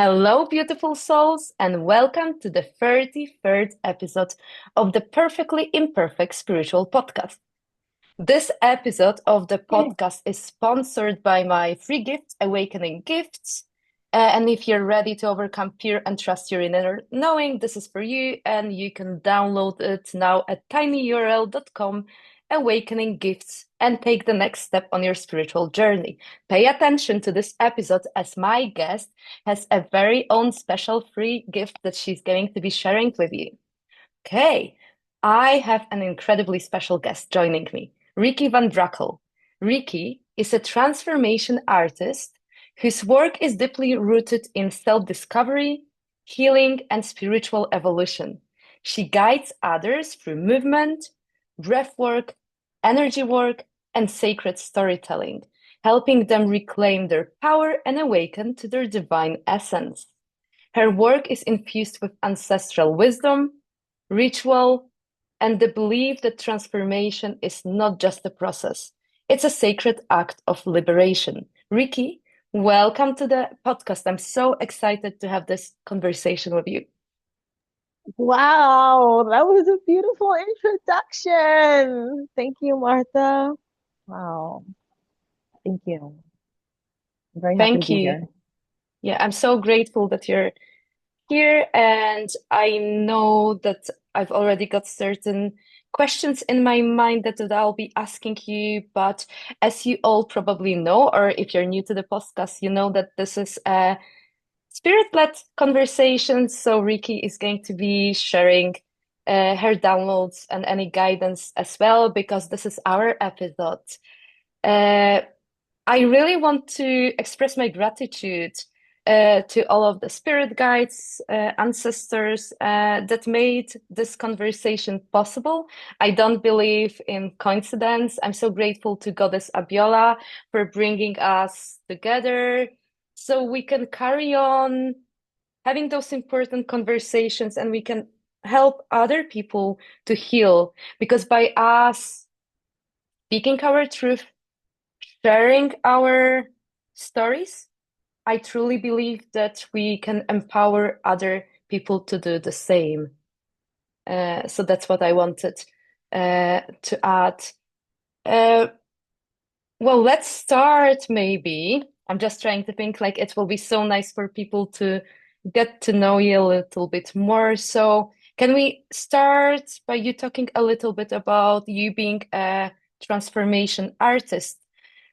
Hello, beautiful souls, and welcome to the 33rd episode of the Perfectly Imperfect Spiritual Podcast. This episode of the podcast is sponsored by my free gift, Awakening Gifts. And if you're ready to overcome fear and trust your inner knowing, this is for you, and you can download it now at tinyurl.com, Awakening Gifts, and take the next step on your spiritual journey. Pay attention to this episode as my guest has a very own special free gift that she's going to be sharing with you. Okay, I have an incredibly special guest joining me, Rikki Van Brackle. Rikki is a transformation artist whose work is deeply rooted in self-discovery, healing, and spiritual evolution. She guides others through movement, breathwork, energy work, and sacred storytelling, helping them reclaim their power and awaken to their divine essence. Her work is infused with ancestral wisdom, ritual, and the belief that transformation is not just a process, it's a sacred act of liberation. Rikki, welcome to the podcast. I'm so excited to have this conversation with you. Wow, that was a beautiful introduction. Thank you, Martha. Wow, thank you. I'm very happy to Thank be you. here. Yeah, I'm so grateful that you're here, and I know that I've already got certain questions in my mind that I'll be asking you. But as you all probably know, or if you're new to the podcast, you know that this is a spirit-led conversation. So Rikki is going to be sharing her downloads and any guidance as well, because this is our episode. Uh, I really want to express my gratitude to all of the spirit guides, ancestors that made this conversation possible. I don't believe in coincidence. I'm so grateful to Goddess Abiola for bringing us together so we can carry on having those important conversations and we can help other people to heal. Because by us speaking our truth, sharing our stories, I truly believe that we can empower other people to do the same. So that's what I wanted to add. Uh, well, let's start maybe. I'm just trying to think like it will be so nice for people to get to know you a little bit more. So, can we start by you talking a little bit about you being a transformation artist?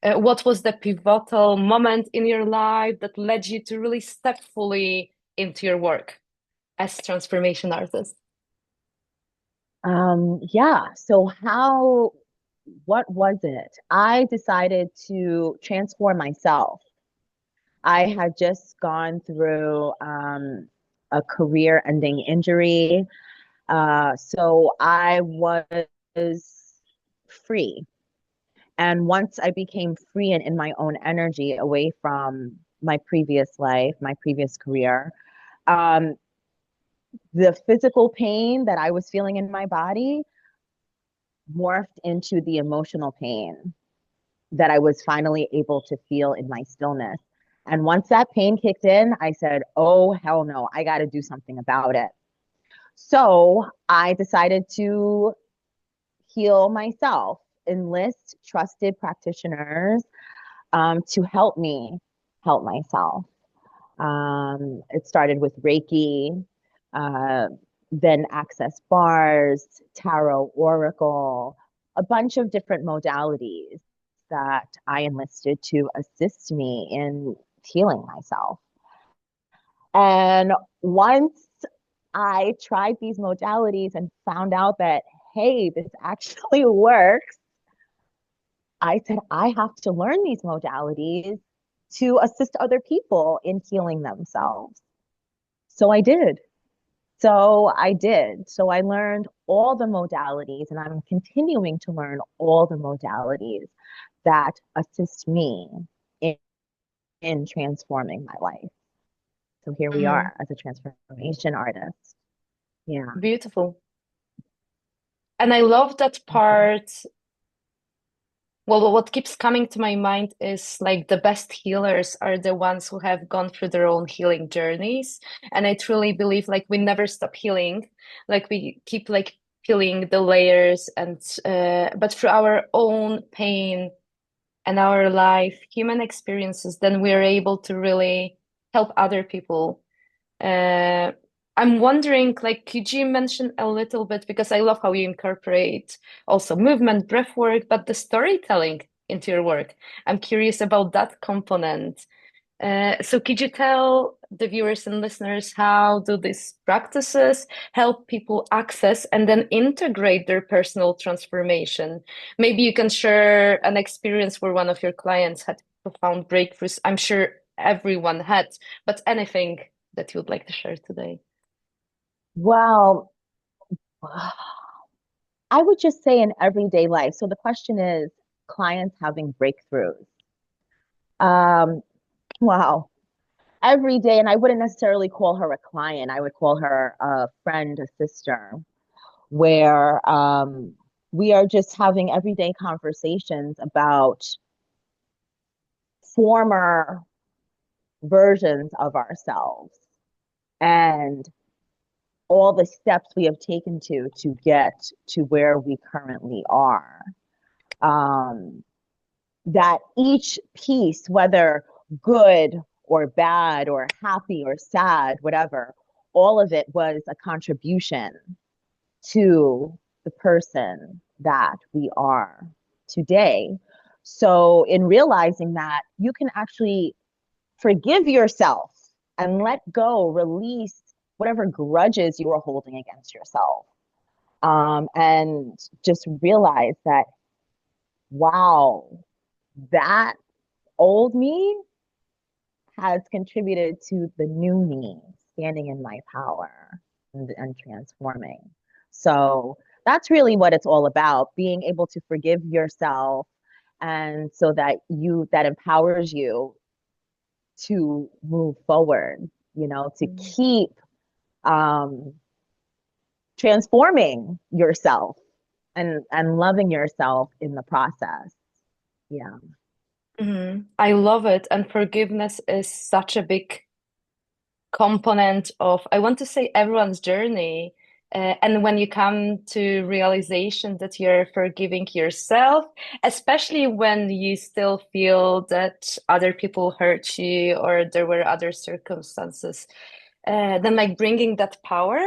What was the pivotal moment in your life that led you to really step fully into your work as transformation artist? Yeah, so what was it? I decided to transform myself. I had just gone through a career-ending injury. So I was free. And once I became free and in my own energy away from my previous life, my previous career, um, the physical pain that I was feeling in my body morphed into the emotional pain that I was finally able to feel in my stillness. And once that pain kicked in, I said, oh, hell no, I got to do something about it. So I decided to heal myself, enlist trusted practitioners to help me help myself. It started with Reiki, uh, then access bars, tarot, oracle, a bunch of different modalities that I enlisted to assist me in healing myself. And once I tried these modalities and found out that, hey, this actually works, I said, I have to learn these modalities to assist other people in healing themselves. So I did. So I learned all the modalities, and I'm continuing to learn all the modalities that assist me in, in transforming my life. So here we Mhm. are as a transformation artist. Yeah. Beautiful. And I love that Mhm. part Well, what keeps coming to my mind is like the best healers are the ones who have gone through their own healing journeys. And I truly believe like we never stop healing. Like we keep like peeling the layers and but through our own pain and our life, human experiences, then we are able to really help other people. Uh, I'm wondering, like, could you mention a little bit, because I love how you incorporate also movement, breath work, but the storytelling into your work. I'm curious about that component. So could you tell the viewers and listeners how do these practices help people access and then integrate their personal transformation? Maybe you can share an experience where one of your clients had profound breakthroughs. I'm sure everyone had, but anything that you would like to share today? Well, I would just say in everyday life. So the question is clients having breakthroughs. Um, wow. Every day, and I wouldn't necessarily call her a client. I would call her a friend, a sister, where we are just having everyday conversations about former versions of ourselves and all the steps we have taken to get to where we currently are. Um, that each piece, whether good or bad or happy or sad, whatever, all of it was a contribution to the person that we are today. So, in realizing that, you can actually forgive yourself and let go, release whatever grudges you were holding against yourself. And just realize that, wow, that old me has contributed to the new me standing in my power and transforming. So that's really what it's all about, being able to forgive yourself, and so that that empowers you to move forward, to Mm. keep um, transforming yourself and loving yourself in the process. Yeah. I love it. And forgiveness is such a big component of, I want to say, everyone's journey. And when you come to realization that you're forgiving yourself, especially when you still feel that other people hurt you or there were other circumstances, then like bringing that power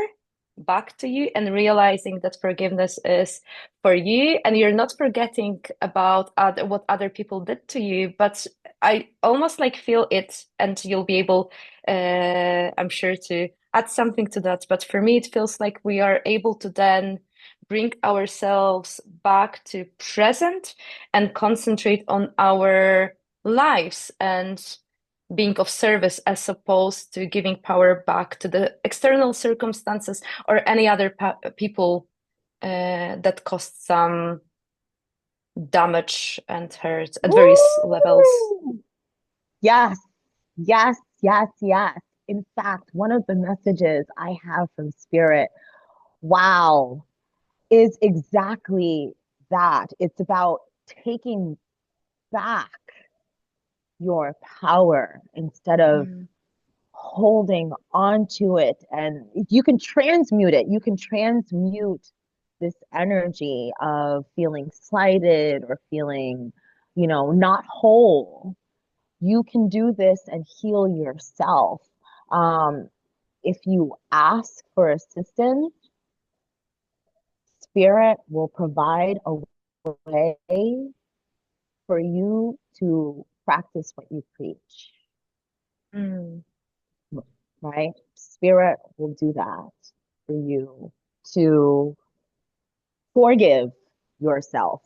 back to you and realizing that forgiveness is for you and you're not forgetting about what other people did to you, but I almost like feel it, and you'll be able, I'm sure, to add something to that. But for me, it feels like we are able to then bring ourselves back to present and concentrate on our lives and being of service as opposed to giving power back to the external circumstances or any other people that caused some damage and hurt at various levels. Woo! Yes, yes, yes, yes. In fact, one of the messages I have from Spirit, wow, is exactly that. It's about taking back your power instead of Mm. holding on to it. And you can transmute it. You can transmute this energy of feeling slighted or feeling, not whole. You can do this and heal yourself. Um, if you ask for assistance, Spirit will provide a way for you to practice what you preach, Mm. right? Spirit will do that for you to forgive yourself,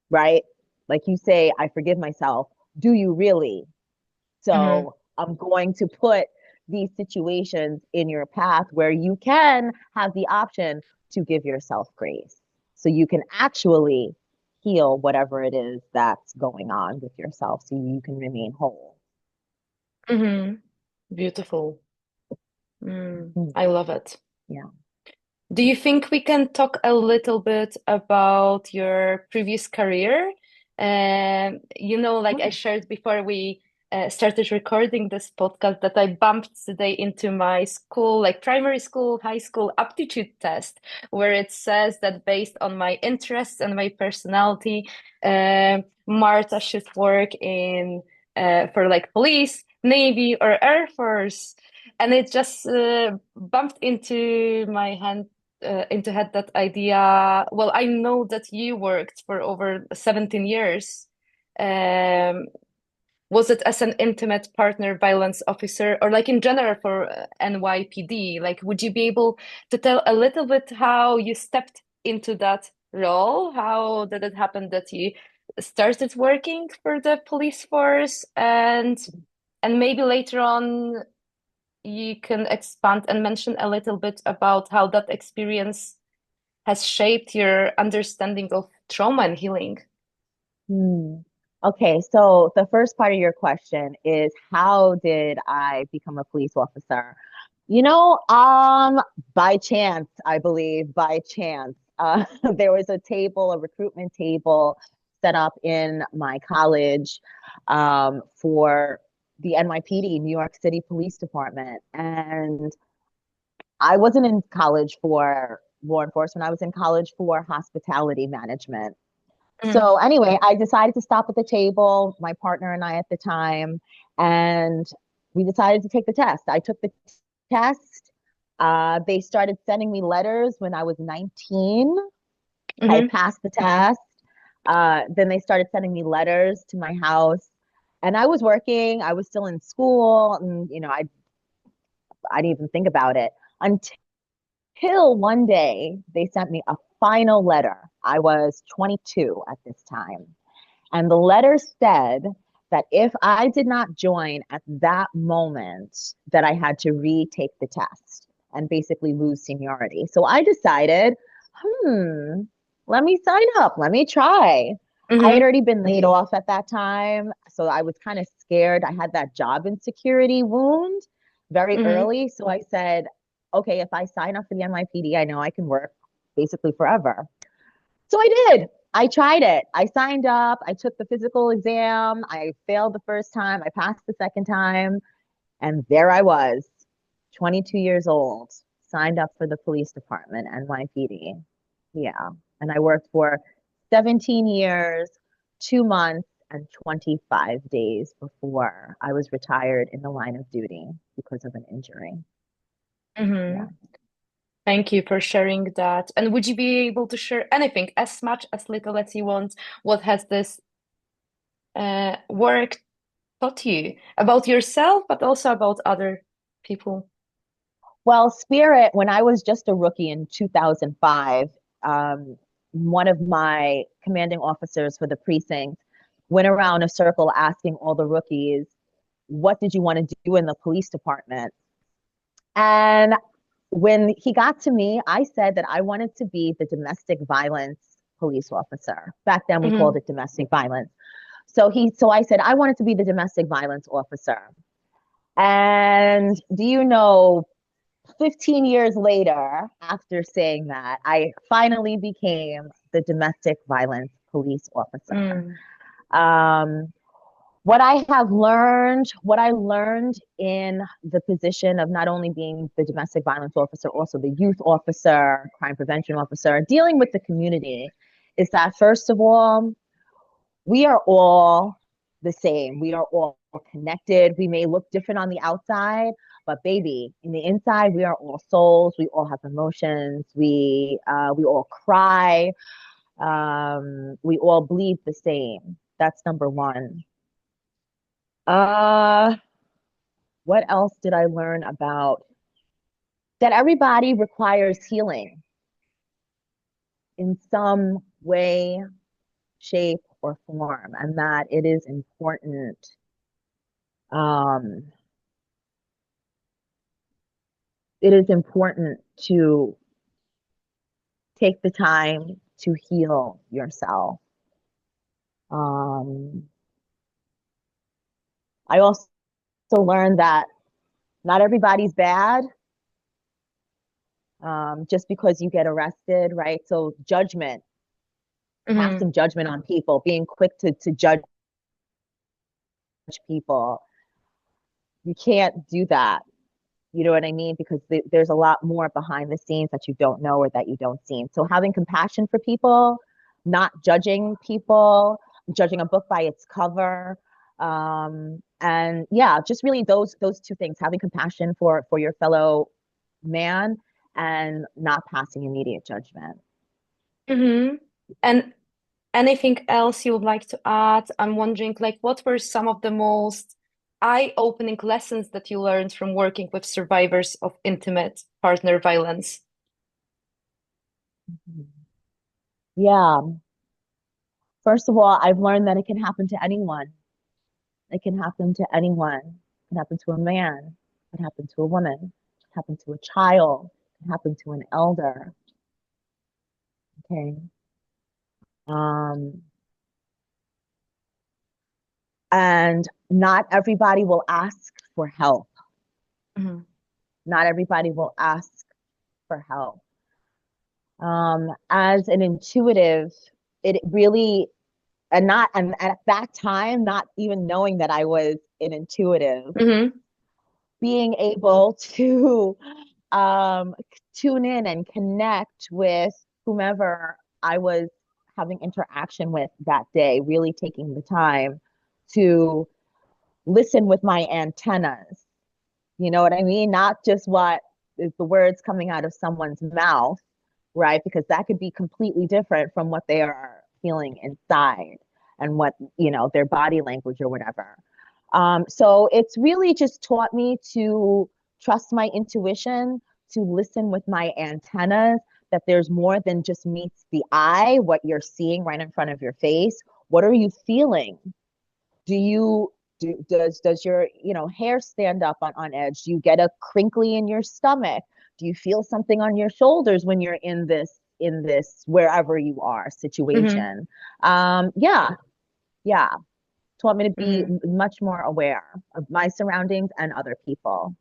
right? Like you say, I forgive myself. Do you really? Mhm. So I'm going to put these situations in your path where you can have the option to give yourself grace. So you can actually heal whatever it is that's going on with yourself so you can remain whole. Mhm. Beautiful. I love it. Yeah. Do you think we can talk a little bit about your previous career? Like I Mm, shared before we started recording this podcast, that I bumped today into my school, like primary school, high school aptitude test, where it says that based on my interests and my personality, Marta should work in for like police, navy, or air force. And it just bumped into head that idea. Well, I know that you worked for over 17 years. Um, was it as an intimate partner violence officer, or like in general for NYPD? Like, would you be able to tell a little bit how you stepped into that role? How did it happen that you started working for the police force, and maybe later on you can expand and mention a little bit about how that experience has shaped your understanding of trauma and healing. hmm. Okay, so the first part of your question is how did I become a police officer? You know, by chance, I believe, by chance. There was a table, a recruitment table set up in my college for the NYPD, New York City Police Department. And I wasn't in college for law enforcement. I was in college for hospitality management. Mm, So anyway, I decided to stop at the table, my partner and I at the time, and we decided to take the test. I took the test. They started sending me letters when I was 19. I hmm passed the test. Then they started sending me letters to my house. And I was working, I was still in school, and I didn't even think about it until one day they sent me a final letter. I was 22 at this time. And the letter said that if I did not join at that moment, that I had to retake the test and basically lose seniority. So I decided, hmm, let me sign up, let me try. I had hmm already been laid off at that time, so I was kind of scared. I had that job insecurity wound very hmm early. So I said, okay, if I sign up for the NYPD, I know I can work basically forever. So I did. I tried it. I signed up. I took the physical exam. I failed the first time. I passed the second time. And there I was, 22 years old, signed up for the police department, NYPD. Yeah. And I worked for 17 years, 2 months, and 25 days before I was retired in the line of duty because of an injury. hmm Yeah. Thank you for sharing that. And would you be able to share anything, as much, as little as you want? What has this work taught you about yourself, but also about other people? Well, Spirit, when I was just a rookie in 2005, one of my commanding officers for the precinct went around a circle asking all the rookies, what did you want to do in the police department? And when he got to me, I said that I wanted to be the domestic violence police officer. Back then we called hmm it domestic violence. So I said I wanted to be the domestic violence officer. And do you know, 15 years later, after saying that, I finally became the domestic violence police officer. mm Um, what I learned in the position of not only being the domestic violence officer, also the youth officer, crime prevention officer, dealing with the community, is that first of all, we are all the same. We are all connected. We may look different on the outside, but baby, in the inside, we are all souls. We all have emotions. We all cry. We all bleed the same. That's number one. Uh, what else did I learn about that everybody requires healing in some way, shape, or form, and that it is important. Um, it is important to take the time to heal yourself. Um, I also learned that not everybody's bad. just because you get arrested, right? So judgment, Mm-hmm. passing judgment on people, being quick to judge people. You can't do that. You know what I mean? Because there's a lot more behind the scenes that you don't know or that you don't see. So having compassion for people, not judging people, judging a book by its cover, and yeah, just really those two things: having compassion for your fellow man and not passing immediate judgment. Mm-hmm. And anything else you would like to add? I'm wondering, like, what were some of the most eye-opening lessons that you learned from working with survivors of intimate partner violence? Yeah. First of all, I've learned that it can happen to anyone. It can happen to anyone. It can happen to a man. It can happen to a woman. It can happen to a child. It can happen to an elder. Okay. Um, and not everybody will ask for help. Mm-hmm. Not everybody will ask for help. As an intuitive, it really, and at that time, not even knowing that I was an intuitive, Mm-hmm. being able to um, tune in and connect with whomever I was having interaction with that day, really taking the time to listen with my antennas. You know what I mean? Not just what is the words coming out of someone's mouth, right? Because that could be completely different from what they are feeling inside and what, their body language or whatever. So it's really just taught me to trust my intuition, to listen with my antennas, that there's more than just meets the eye, what you're seeing right in front of your face. What are you feeling? Do you does your hair stand up on edge? Do you get a crinkly in your stomach? Do you feel something on your shoulders when you're in this wherever you are Mm-hmm. situation? Yeah, yeah, taught me to be Mm-hmm. much more aware of my surroundings and other people.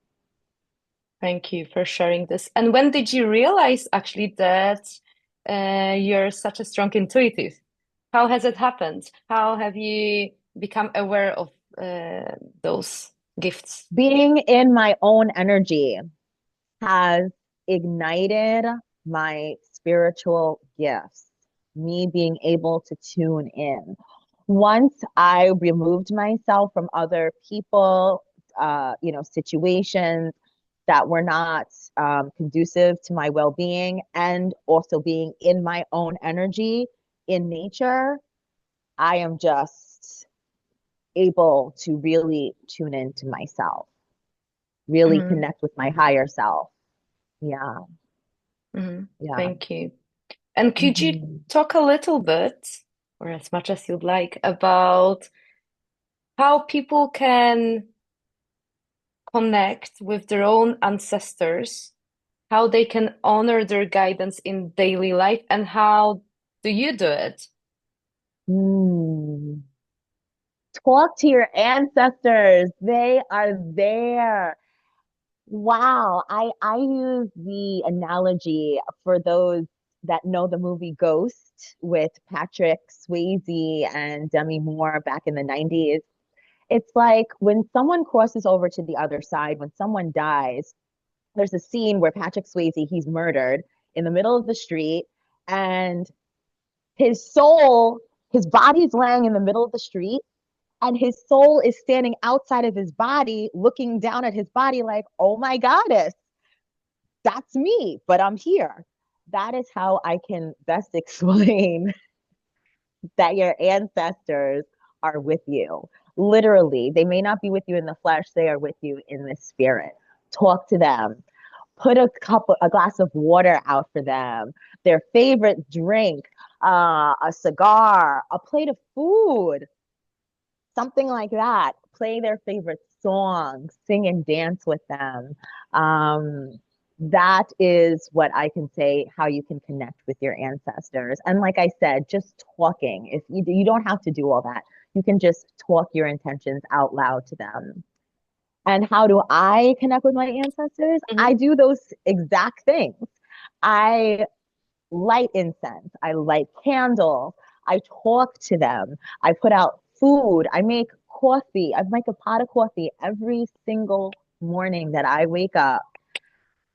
Thank you for sharing this. And when did you realize actually that you're such a strong intuitive? How has it happened? How have you become aware of those gifts? Being in my own energy has ignited my spiritual gifts, me being able to tune in. Once I removed myself from other people, situations that were not conducive to my well being, and also being in my own energy in nature, I am just able to really tune into myself, really Hmm. connect with my higher self. Yeah, Hmm. yeah. Thank you. And could you Mhm. talk a little bit, or as much as you'd like, about how people can connect with their own ancestors, how they can honor their guidance in daily life, and how do you do it? Mm. Talk to your ancestors. They are there. Wow. I use the analogy for those that know the movie Ghost with Patrick Swayze and Demi Moore back in the 90s. It's like when someone crosses over to the other side, when someone dies, there's a scene where Patrick Swayze, he's murdered in the middle of the street, and his soul, his body's laying in the middle of the street, and his soul is standing outside of his body, looking down at his body like, oh my goddess, that's me, but I'm here. That is how I can best explain that your ancestors are with you. Literally, they may not be with you in the flesh, they are with you in the spirit. Talk to them. Put a glass of water out for them, their favorite drink, a cigar, a plate of food, something like that. Play their favorite song, sing and dance with them. That is what I can say, how you can connect with your ancestors. And like I said, just talking. If you don't have to do all that, you can just talk your intentions out loud to them. And how do I connect with my ancestors? I Mhm. do those exact things. I light incense. I light candles. I talk to them. I put out food. I make coffee. I make a pot of coffee every single morning that I wake up.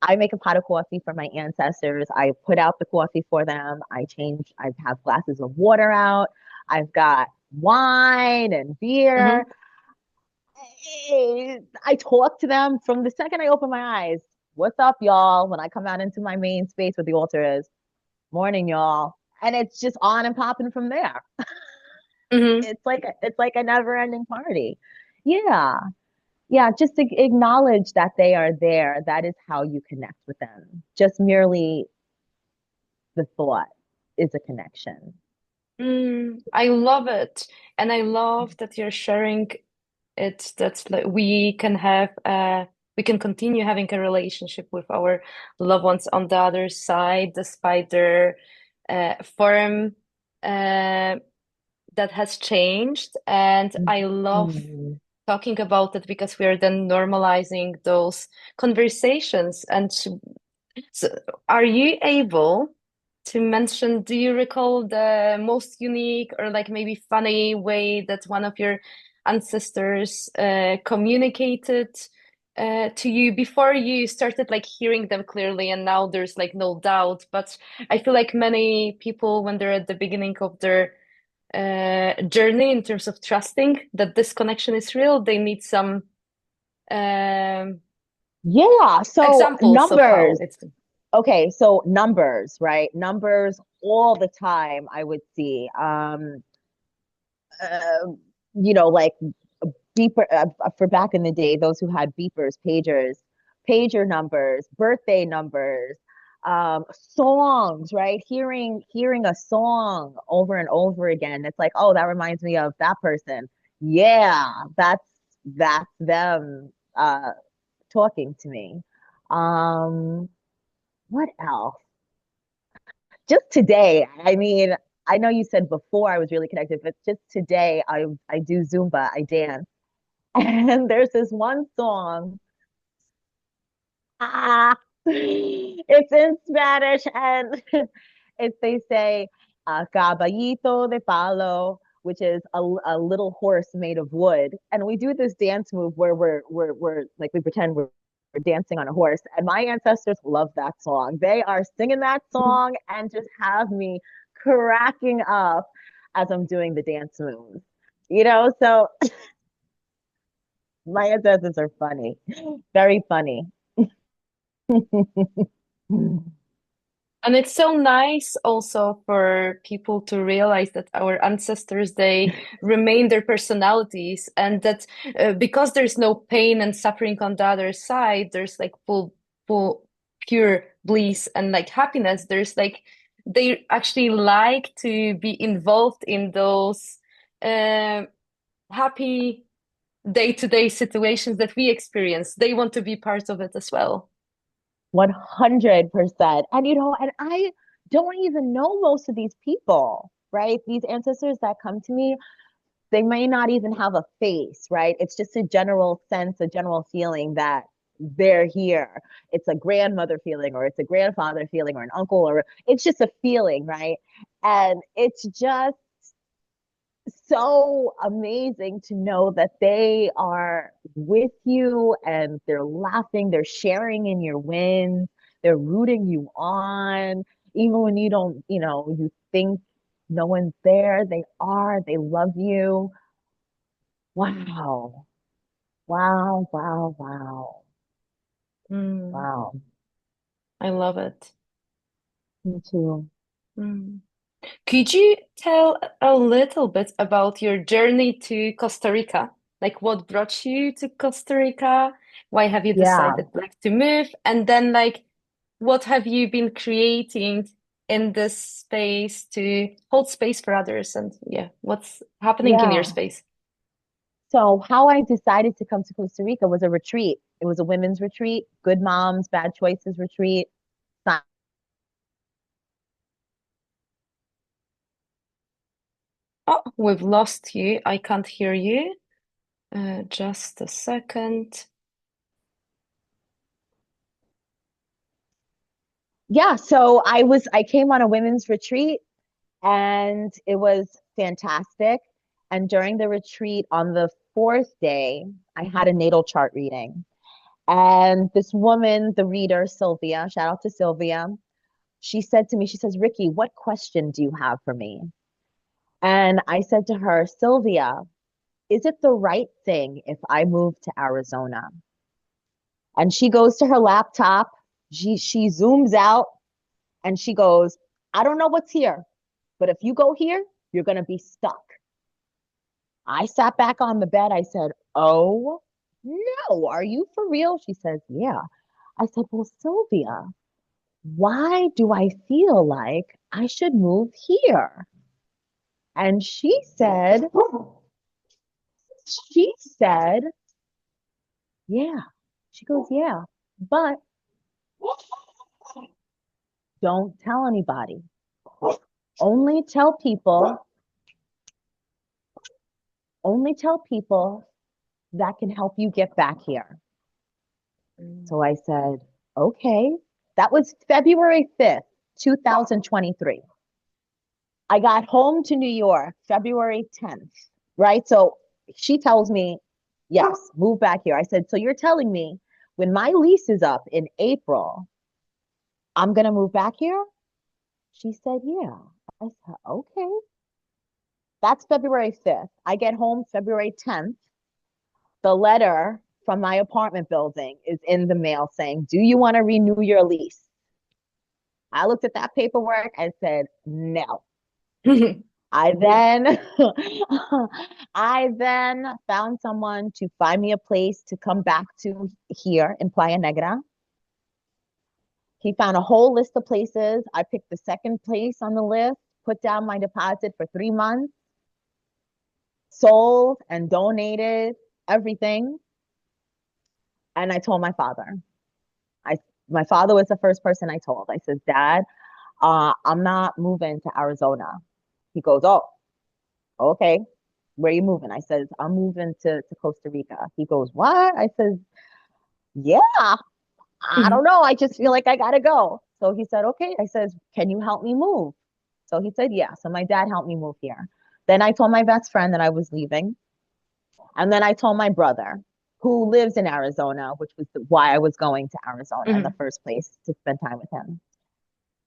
I make a pot of coffee for my ancestors. I put out the coffee for them. I have glasses of water out. I've got wine and beer. Hmm. I talk to them from the second I open my eyes. What's up, y'all? When I come out into my main space where the altar is, morning, y'all. And it's just on and popping from there. Hmm. It's like a never-ending party. Yeah. Yeah, just to acknowledge that they are there. That is how you connect with them. Just merely the thought is a connection. I love it. And I love that you're sharing it, that like we can continue having a relationship with our loved ones on the other side, despite their form uh, that has changed. And I love Mhm. talking about it because we are then normalizing those conversations. And so, are you able to mention, do you recall the most unique or like maybe funny way that one of your ancestors communicated to you before you started like hearing them clearly and now there's like no doubt? But I feel like many people, when they're at the beginning of their journey in terms of trusting that this connection is real, they need some um, Yeah, so examples of how numbers. it's. Okay, so numbers, right? Numbers all the time I would see. Uh, like beeper for back in the day, those who had beepers, pagers, pager numbers, birthday numbers, songs, right? Hearing a song over and over again. It's like, oh, that reminds me of that person. Yeah, that's them talking to me. Um, what else? Just today, I mean, I know you said before I was really connected, but just today I do Zumba, I dance. And there's this one song. Ah, it's in Spanish, and they say caballito de palo, which is a little horse made of wood. And we do this dance move where we're like we pretend we're dancing on a horse. And my ancestors love that song. They are singing that song and just have me cracking up as I'm doing the dance moves. So my ancestors are funny, very funny. And it's so nice also for people to realize that our ancestors, they remain their personalities, and that because there's no pain and suffering on the other side, there's like full, pure bliss and like happiness. There's like, they actually like to be involved in those uh, happy day-to-day situations that we experience. They want to be part of it as well. 100%. And I don't even know most of these people, right? These ancestors that come to me, they may not even have a face, right? It's just a general sense, a general feeling that they're here. It's a grandmother feeling, or it's a grandfather feeling, or an uncle, or it's just a feeling, right? And it's just so amazing to know that they are with you and they're laughing, they're sharing in your wins, they're rooting you on, even when you don't, you think no one's there, they are, they love you. Wow. Wow, wow, wow. Mm, Wow. I love it. Me too. Mm. Could you tell a little bit about your journey to Costa Rica? Like what brought you to Costa Rica? Why have you Yeah, decided like to move? And then like what have you been creating in this space to hold space for others? And yeah, what's happening in your yeah. space? So how I decided to come to Costa Rica was a retreat. It was a women's retreat, good moms, bad choices retreat. Oh, we've lost you. I can't hear you. Just a second. Yeah, so I came on a women's retreat and it was fantastic. And during the retreat on the fourth day, I had a natal chart reading. And this woman, the reader, Sylvia, shout out to Sylvia, she said to me, she says, Rikki, what question do you have for me? And I said to her, Sylvia, is it the right thing if I move to Arizona? And she goes to her laptop, she zooms out and she goes, I don't know what's here, but if you go here, you're going to be stuck. I sat back on the bed. I said, oh, no, are you for real? She says, yeah. I said, well, Sylvia, why do I feel like I should move here? And she said, yeah. She goes, yeah, but don't tell anybody. Only tell people, only tell people that can help you get back here. Mm. So I said, okay. That was February 5th, 2023. I got home to New York February 10th, right? So she tells me, yes, move back here. I said, so you're telling me when my lease is up in April, I'm going to move back here? She said, yeah. I said, okay. That's February 5th. I get home February 10th. The letter from my apartment building is in the mail saying, do you want to renew your lease? I looked at that paperwork and said, no. I then I then found someone to find me a place to come back to here in Playa Negra. He found a whole list of places. I picked the second place on the list, put down my deposit for 3 months, sold and donated everything. And I told my father. I My father was the first person I told. I said, Dad, I'm not moving to Arizona. He goes, oh, okay. Where are you moving? I says, I'm moving to Costa Rica. He goes, what? I says, yeah, I don't know. I just feel like I gotta go. So he said, okay. I says, can you help me move? So he said, yeah. So my dad helped me move here. Then I told my best friend that I was leaving. And then I told my brother, who lives in Arizona, which was why I was going to Arizona in the Mhm. first place to spend time with him.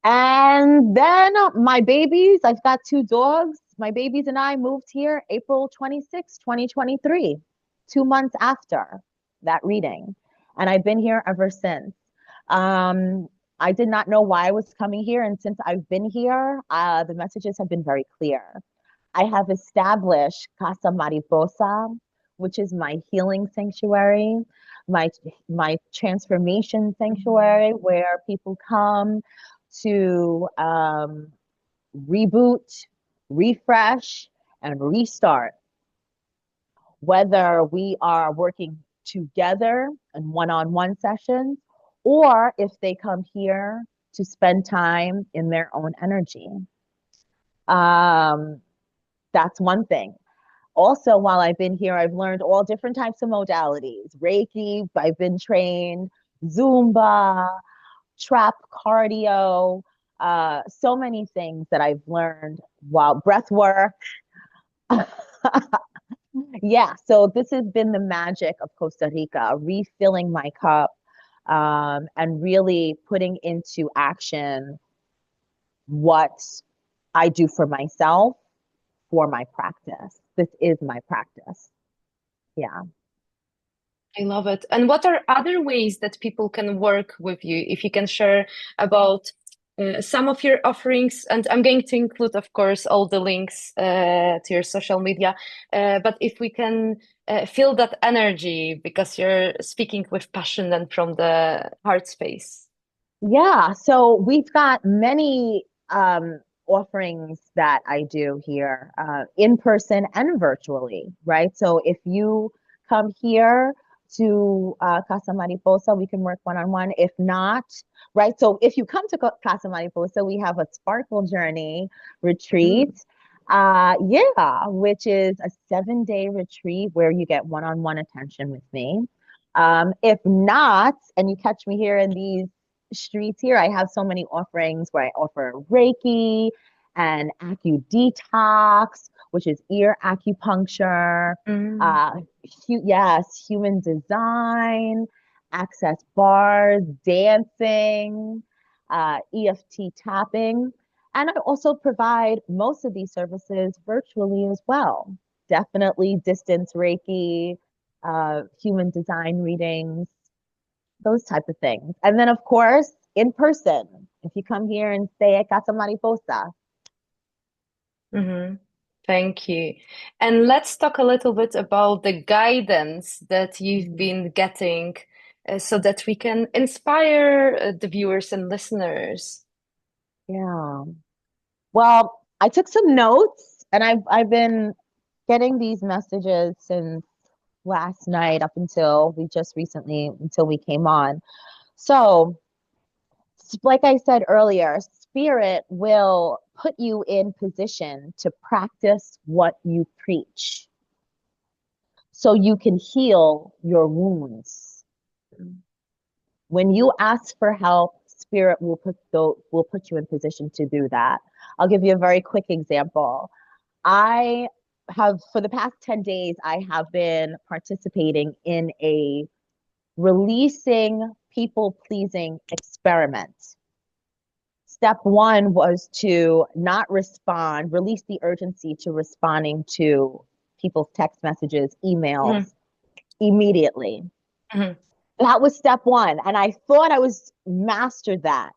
And then my babies, I've got two dogs. My babies and I moved here April 26, 2023, 2 months after that reading. And I've been here ever since. Um, I did not know why I was coming here. And since I've been here, the messages have been very clear. I have established Casa Mariposa, which is my healing sanctuary, my my transformation sanctuary, where people come to reboot, refresh, and restart. Whether we are working together in one-on-one sessions, or if they come here to spend time in their own energy. Um, that's one thing. Also, while I've been here, I've learned all different types of modalities. Reiki, I've been trained, Zumba, trap cardio, so many things that I've learned while breath work. Yeah, so this has been the magic of Costa Rica, refilling my cup and really putting into action what I do for myself for my practice. This is my practice. Yeah. I love it. And what are other ways that people can work with you? If you can share about some of your offerings, and I'm going to include, of course, all the links to your social media. But if we can feel that energy because you're speaking with passion and from the heart space. Yeah, so we've got many offerings that I do here, in person and virtually, right? So if you come here to Casa Mariposa, we can work one-on-one. If not, right? So if you come to Casa Mariposa, we have a Sparkle Journey retreat. Mm. Yeah, which is a 7-day retreat where you get one-on-one attention with me. If not, and you catch me here in streets here. I have so many offerings where I offer Reiki and Acu-Detox, which is ear acupuncture. Mm. Uh, yes, human design, access bars, dancing, EFT tapping. And I also provide most of these services virtually as well. Definitely distance Reiki, human design readings, those type of things. And then, of course, in person, if you come here and stay at Casa Mariposa. Hmm. Thank you. And let's talk a little bit about the guidance that you've Mhm. been getting, so that we can inspire the viewers and listeners. Yeah. Well, I took some notes and I've been getting these messages since last night up until we just recently until we came on. So, like I said earlier, spirit will put you in position to practice what you preach so you can heal your wounds. When you ask for help, spirit will put you in position to do that. I'll give you a very quick example. I have for the past 10 days I have been participating in a releasing people pleasing experiment. Step 1 was to not respond, release the urgency to responding to people's text messages, Hmm. emails immediately. Hmm. That was step 1. And I thought I was mastered that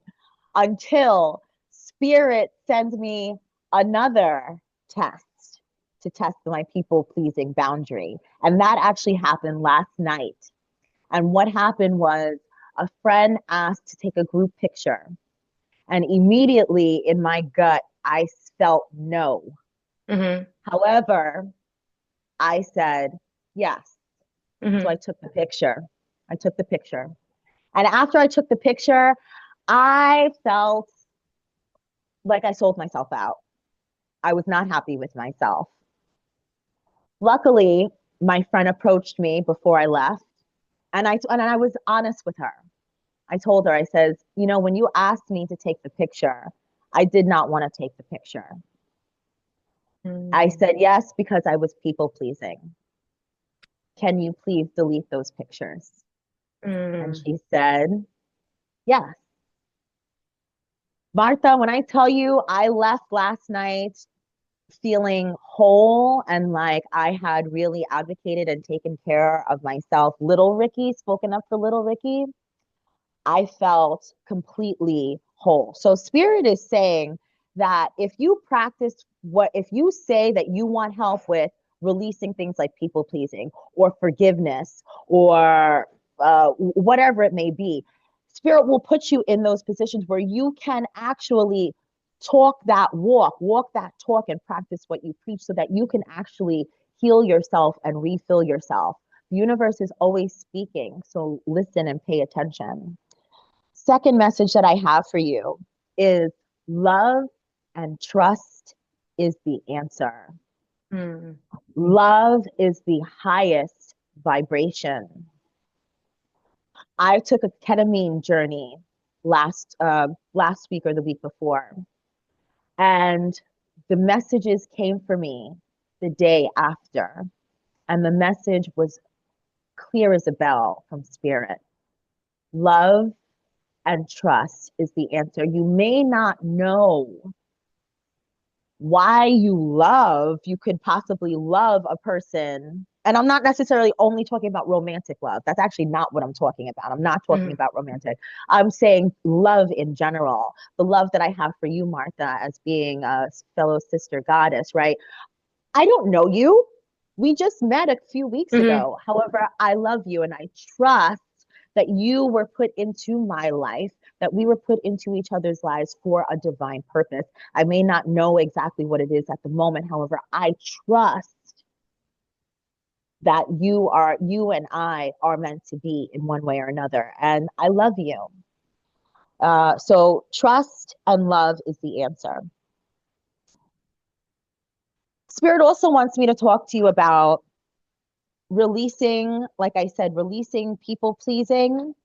until Spirit sends me another test to test my people pleasing boundary. And that actually happened last night. And what happened was a friend asked to take a group picture. And immediately in my gut, I felt no. Hmm. However, I said yes. So I Hmm. took the picture. I took the picture. And after I took the picture, I felt like I sold myself out. I was not happy with myself. Luckily, my friend approached me before I left, and I was honest with her. I told her, I says, you know, when you asked me to take the picture, I did not want to take the picture. I Hmm. said yes because I was people pleasing. Can you please delete those pictures? And Hmm. she said, yes. Marta, when I tell you I left last night feeling whole and like I had really advocated and taken care of myself, little Rikki, spoken up for little Rikki, I felt completely whole. So Spirit is saying that if you practice if you say that you want help with releasing things like people pleasing or forgiveness or whatever it may be, Spirit will put you in those positions where you can actually walk that talk, and practice what you preach so that you can actually heal yourself and refill yourself. The universe is always speaking, so listen and pay attention. Second message that I have for you is love and trust is the answer. Hmm. Love is the highest vibration. I took a ketamine journey last week or the week before, and the messages came for me the day after, and the message was clear as a bell from Spirit. Love and trust is the answer. You may not know why you could possibly love a person. And I'm not necessarily only talking about romantic love. That's actually not what I'm talking about. I'm not talking Hmm. about romantic. I'm saying love in general. The love that I have for you, Martha, as being a fellow sister goddess, right? I don't know you. We just met a few weeks Hmm. ago. However, I love you and I trust that you were put into my life, that we were put into each other's lives for a divine purpose. I may not know exactly what it is at the moment. However, I trust that you and I are meant to be in one way or another. And I love you. So trust and love is the answer. Spirit also wants me to talk to you about releasing, like I said, releasing people pleasing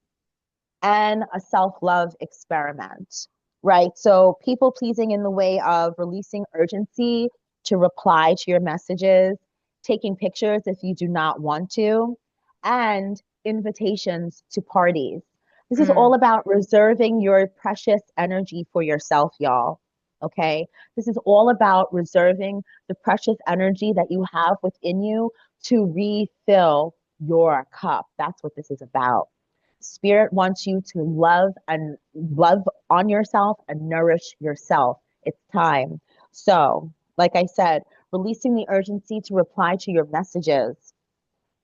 and a self-love experiment, right? So people pleasing in the way of releasing urgency to reply to your messages, taking pictures if you do not want to, and invitations to parties. This is all Mm, about reserving your precious energy for yourself, y'all. Okay. This is all about reserving the precious energy that you have within you to refill your cup. That's what this is about. Spirit wants you to love on yourself and nourish yourself. It's time. So, like I said, releasing the urgency to reply to your messages,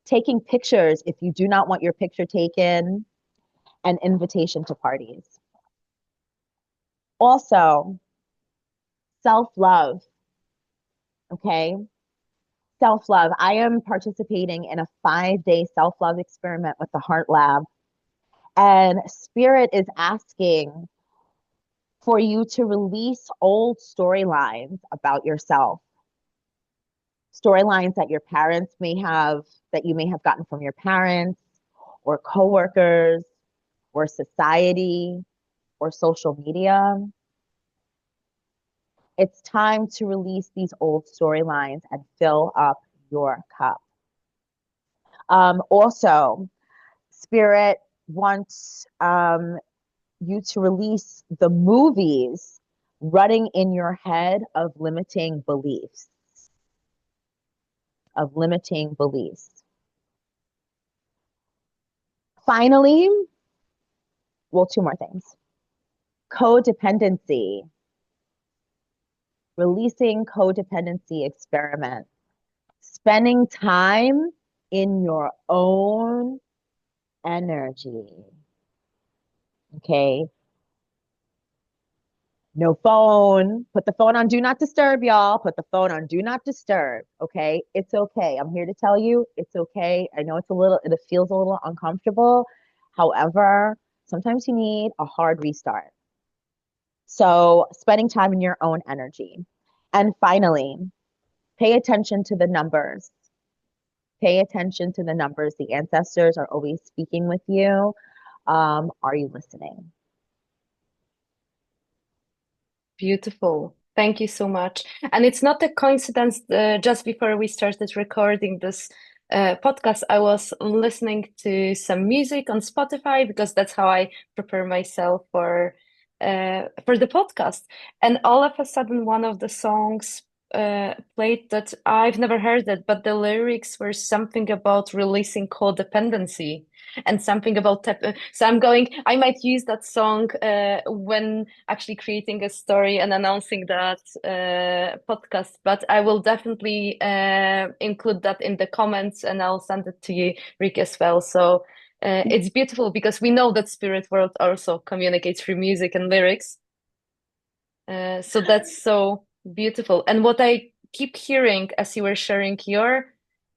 taking pictures if you do not want your picture taken, and invitation to parties. Also, self love. Okay. Self love. I am participating in a 5-day self love experiment with the Heart Lab. And Spirit is asking for you to release old storylines about yourself, storylines that your parents may have, that you may have gotten from your parents or coworkers or society or social media. It's time to release these old storylines and fill up your cup. Also, Spirit wants you to release the movies running in your head of limiting beliefs, of limiting beliefs. Finally, well, two more things. Codependency, releasing codependency experiment, spending time in your own energy. Okay. No phone. Put the phone on do not disturb, y'all. Put the phone on do not disturb. Okay. It's okay. I'm here to tell you it's okay. I know it feels a little uncomfortable. However, sometimes you need a hard restart. So, spending time in your own energy. And finally, pay attention to the numbers. Pay attention to the numbers. The ancestors are always speaking with you. Are you listening? beautiful. Thank you so much. And it's not a coincidence, just before we started recording this podcast, I was listening to some music on Spotify because that's how I prepare myself for the podcast. And all of a sudden, one of the songs played that I've never heard it, but the lyrics were something about releasing codependency and something about so I might use that song when actually creating a story and announcing that podcast, but I will definitely include that in the comments and I'll send it to you, Rick, as well. So it's beautiful because we know that spirit world also communicates through music and lyrics. So that's so beautiful. And what I keep hearing as you were sharing your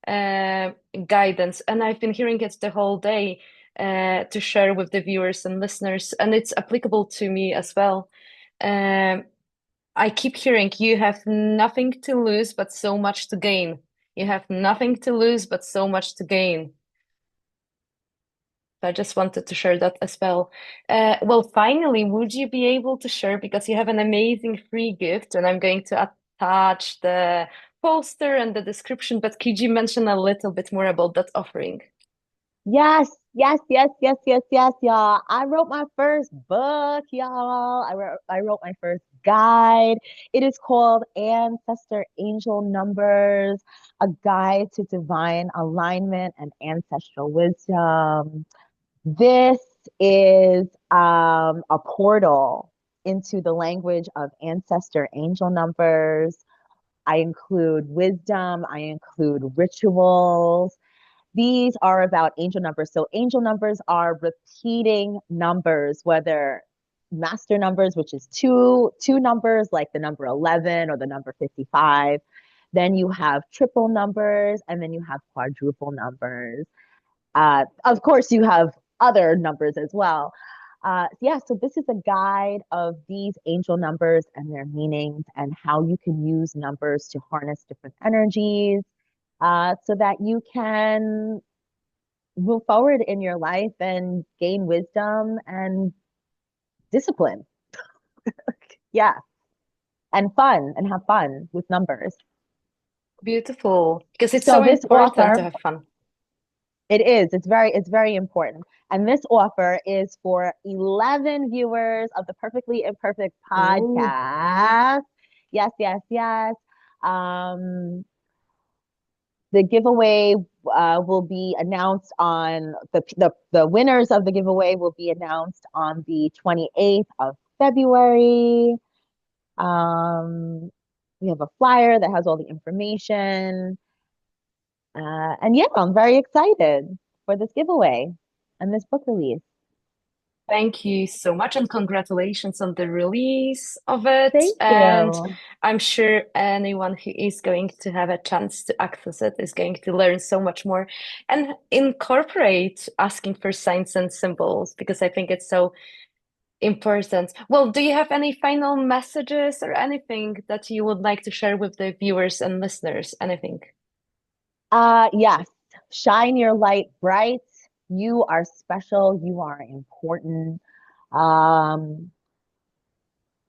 uh, guidance, and I've been hearing it the whole day to share with the viewers and listeners, and it's applicable to me as well. Um, I keep hearing you have nothing to lose but so much to gain. You have nothing to lose but so much to gain. I just wanted to share that as well. Well, finally, would you be able to share, because you have an amazing free gift, and I'm going to attach the poster and the description, but could you mention a little bit more about that offering? Yes, yes, yes, yes, yes, yes, y'all. I wrote my first book, y'all. I wrote my first guide. It is called Ancestor Angel Numbers, a guide to divine alignment and ancestral wisdom. This is a portal into the language of ancestor angel numbers. I include wisdom, I include rituals. These are about angel numbers. So angel numbers are repeating numbers, whether master numbers, which is two numbers like the number 11 or the number 55. Then you have triple numbers, and then you have quadruple numbers. Of course, you have other numbers as well. Yeah, so this is a guide of these angel numbers and their meanings and how you can use numbers to harness different energies so that you can move forward in your life and gain wisdom and discipline. Yeah, and fun and have fun with numbers. Beautiful. Because it's So so this important to offer, have fun. it is, it's very important. And this offer is for 11 viewers of the Perfectly Imperfect Ooh, podcast. Yes, yes, yes. Um, the giveaway will be announced on the winners of the giveaway will be announced on the 28th of February. Um, we have a flyer that has all the information. And yeah, I'm very excited for this giveaway and this book release. thank you so much, and congratulations on the release of it. Thank And you. I'm sure anyone who is going to have a chance to access it is going to learn so much more and incorporate asking for signs and symbols because I think it's so important. Well, do you have any final messages or anything that you would like to share with the viewers and listeners? Anything? Yes, shine your light bright. You are special. You are important. Um,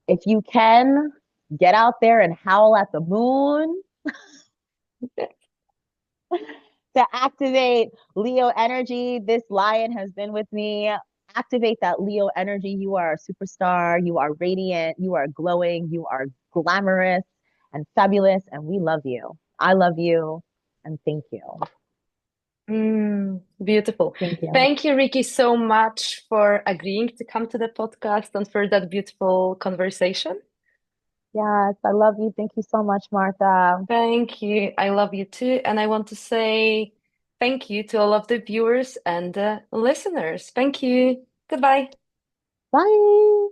if you can, get out there and howl at the moon to activate Leo energy. This lion has been with me. Activate that Leo energy. You are a superstar. You are radiant. You are glowing. You are glamorous and fabulous. And we love you. I love you. And thank you. Beautiful. Thank you. Thank you, Rikki, so much for agreeing to come to the podcast and for that beautiful conversation. Yes, I love you. Thank you so much, Martha. Thank you. I love you too. And I want to say thank you to all of the viewers and listeners. Thank you. Goodbye. Bye.